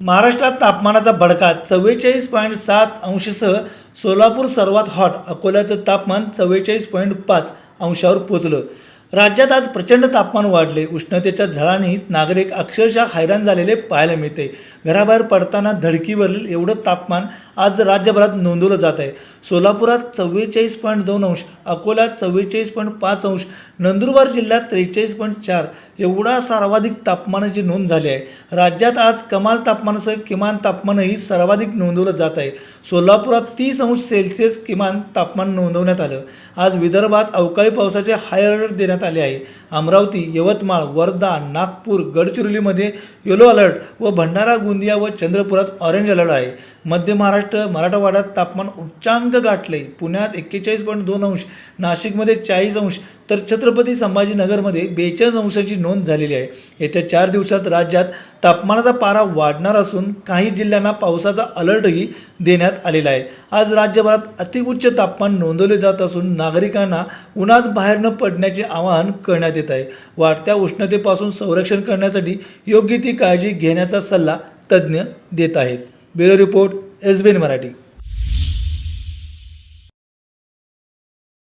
महाराष्ट्रात तापमानाचा भडका 44.7 अंशसह सोलापूर सर्वात हॉट, अकोल्याचं तापमान 44.5 अंशावर पोहोचलं। राज्यात आज प्रचंड तापमान वाढले। उष्णतेच्या झळांनी नागरिक अक्षरशः हैराण झालेले पाहायला मिळते। घराबाहेर पडताना धडकीवरील एवढं तापमान आज राज्यभरात नोंदवलं जात आहे। सोलापुरात 44.2 अंश, अकोल्यात 44.5 अंश, नंदुरबार जिल्ह्यात 43.4 एवढा सर्वाधिक तापमानाची नोंद झाली आहे। राज्यात आज कमाल तापमानासह किमान तापमानही सर्वाधिक नोंदवलं जात आहे। सोलापुरात 30 अंश सेल्सिअस किमान तापमान नोंदवण्यात आलं। आज विदर्भात अवकाळी पावसाचे हाय अलर्ट देण्यात आले आहे। अमरावती, यवतमाळ, वर्धा, नागपूर, गडचिरोलीमध्ये येलो अलर्ट व भंडारा, गोंदिया व चंद्रपुरात ऑरेंज अलर्ट आहे। मध्य महाराष्ट्र, मराठवाड्यात तापमान उच्चांक गाठले। पुण्यात 41.2 अंश, नाशिकमध्ये 40 अंश तर छत्रपती संभाजीनगरमध्ये 42 अंशाची नोंद झालेली आहे। येत्या 4 दिवसात राज्यात तापमानाचा पारा वाढणार असून काही जिल्ह्यांना पावसाचा अलर्टही देण्यात आलेला आहे। आज राज्यभरात अतिउच्च तापमान नोंदवले जात असून नागरिकांना उन्हात बाहेर न पडण्याचे आवाहन करण्यात येत आहे। वाढत्या उष्णतेपासून संरक्षण करण्यासाठी योग्य ती काळजी घेण्याचा सल्ला तज्ज्ञ देत आहेत। Bureau report, SBN Marathi.